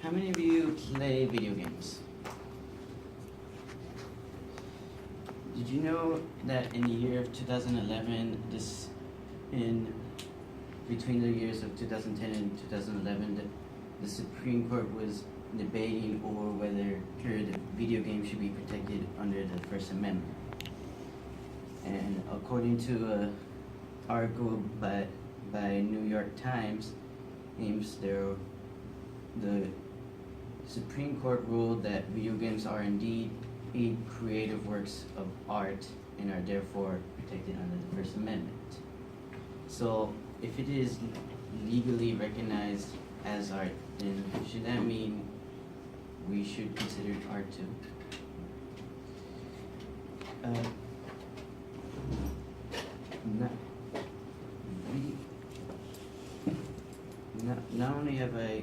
How many of you play video games? Did you know that in the year of 2011, between the years of 2010 and 2011, the Supreme Court was debating over whether the video game should be protected under the First Amendment. And according to an article by New York Times, the Supreme Court ruled that video games are indeed creative works of art and are therefore protected under the First Amendment. So, if it is legally recognized as art, then should that mean we should consider it art too? Not only have I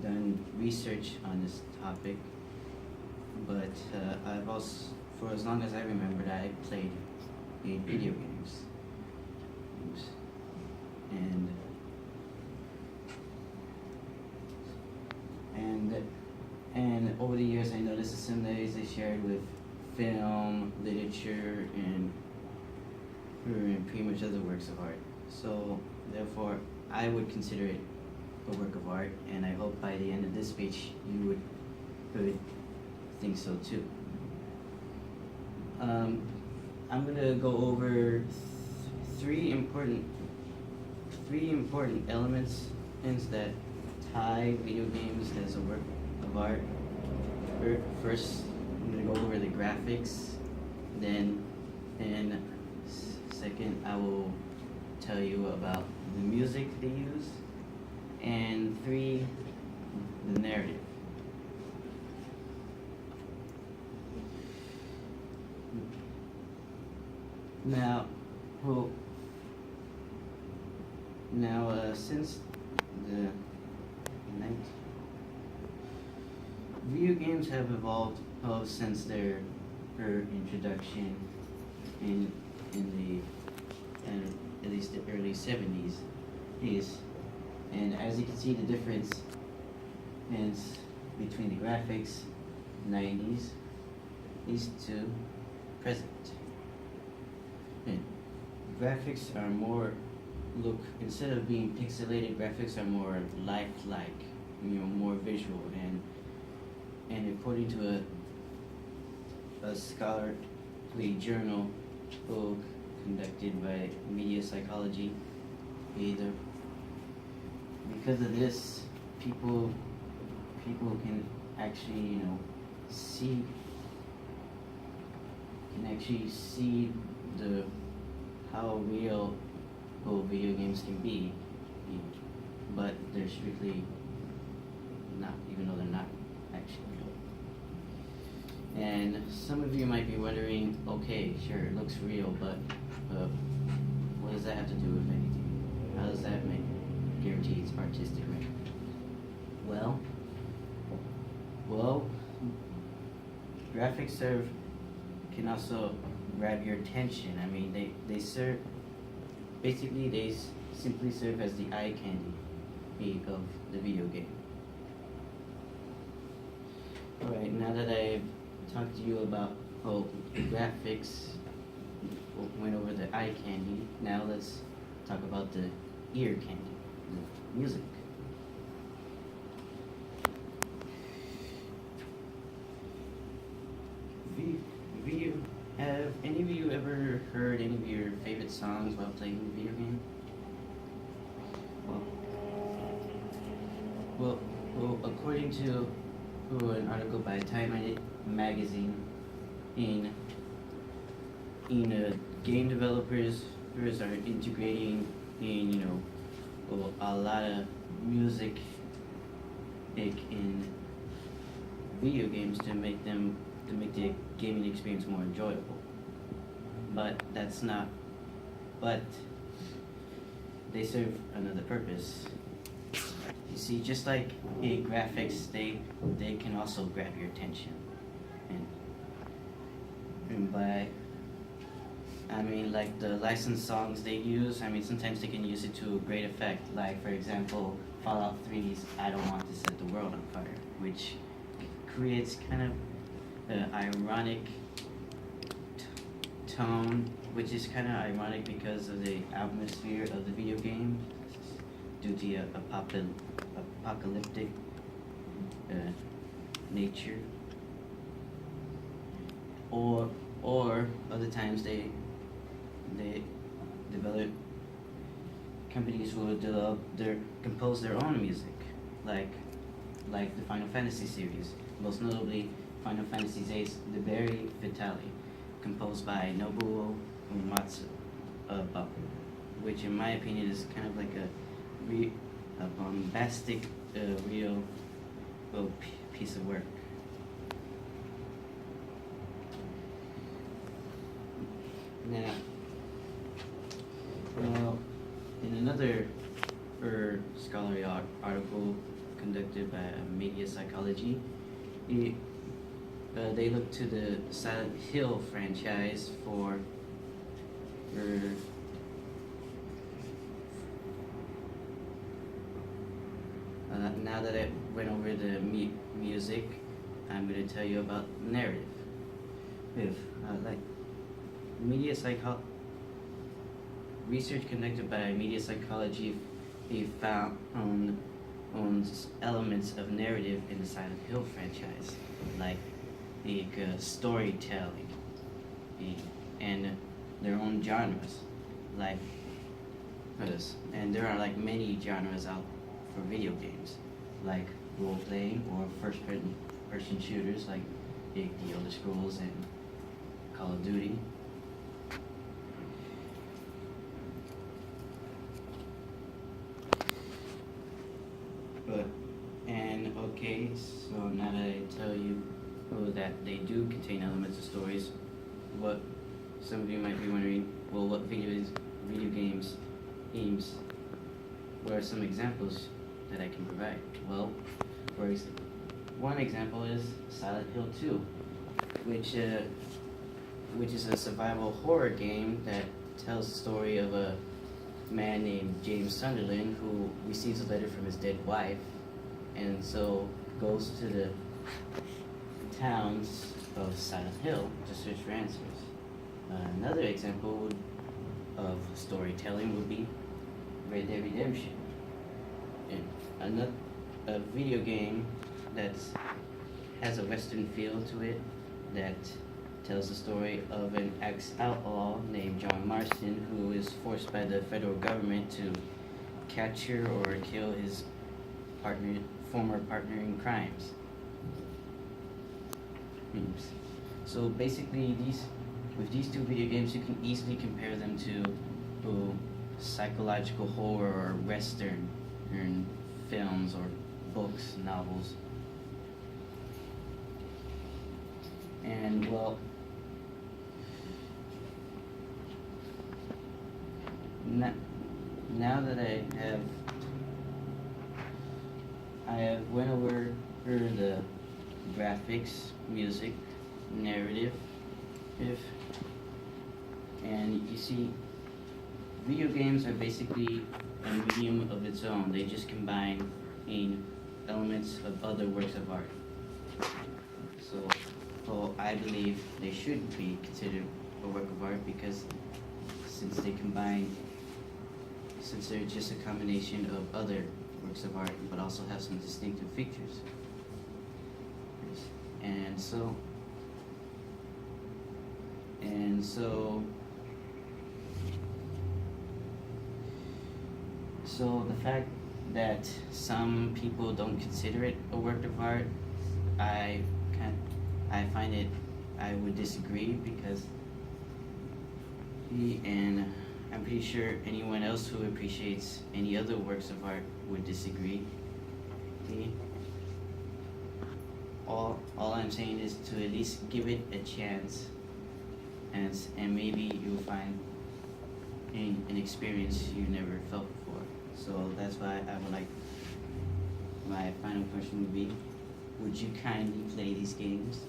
done research on this topic, but I've also, for as long as I remembered, I played video games. And over the years, I noticed the similarities they shared with film, literature, and pretty much other works of art. So therefore, I would consider it a work of art, and I hope by the end of this speech you would think so too. I'm gonna go over three important elements that tie video games as a work of art. First, I'm gonna go over the graphics. Then, second, I will tell you about the music they use. And three, the narrative. Now, since the video games have evolved since their introduction in at least the early 70s. And as you can see, the difference is between the graphics 90s to present. And graphics are more instead of being pixelated, graphics are more lifelike, more visual, and according to a scholarly journal book conducted by media psychology, because of this, people can actually see how real video games can be, but they're strictly not, even though they're not actually real. And some of you might be wondering, okay, sure, it looks real, but what does that have to do with anything? How does that guarantee it's artistic, right? Well, graphics can also grab your attention. I mean, they simply serve as the eye candy of the video game. Alright, now that I've talked to you about graphics, went over the eye candy, now let's talk about the ear candy, the music. Have any of you ever heard any of your favorite songs while playing the video game? Well, according to an article by Time magazine, in game developers are integrating in a lot of music in video games to make the gaming experience more enjoyable. But they serve another purpose. You see, just like graphics, they can also grab your attention. And by I mean, like the licensed songs they use, I mean, sometimes they can use it to great effect. Like, for example, Fallout 3's I Don't Want to Set the World on Fire, which creates kind of an ironic tone, which is kind of ironic because of the atmosphere of the video game, due to apocalyptic nature. Or other times they develop companies who will compose their own music, like the Final Fantasy series, most notably Final Fantasy VIII's The Berry Vitale, composed by Nobuo Uematsu, which in my opinion is kind of like a bombastic, real piece of work. Now, well, in another scholarly article conducted by Media Psychology, they looked to the Silent Hill franchise for now that I went over the music, I'm going to tell you about narrative. Research conducted by Media Psychology found on elements of narrative in the Silent Hill franchise, like storytelling, and their own genres, like this. And there are like many genres out for video games, like role playing or first person shooters, like the Elder Scrolls and Call of Duty. So now that I tell you that they do contain elements of stories, what some of you might be wondering, well, what video games themes, what are some examples that I can provide? Well, one example is Silent Hill 2, which is a survival horror game that tells the story of a man named James Sunderland who receives a letter from his dead wife, and so goes to the towns of Silent Hill to search for answers. Another example of storytelling would be Red Dead Redemption, a video game that has a western feel to it, that tells the story of an ex-outlaw named John Marston who is forced by the federal government to capture or kill his former partner in crimes. So basically, with these two video games, you can easily compare them to psychological horror or western films or books, novels. And well, now that I have went over the graphics, music, narrative, and you see, video games are basically a medium of its own. They just combine elements of other works of art. So, I believe they should be considered a work of art because since they're just a combination of other works of art, but also have some distinctive features. And so the fact that some people don't consider it a work of art, I would disagree, because and I'm pretty sure anyone else who appreciates any other works of art would disagree. All I'm saying is to at least give it a chance, and maybe you'll find an experience you never felt before. So that's why I would like, my final question would be, would you kindly play these games?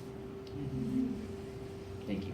Thank you.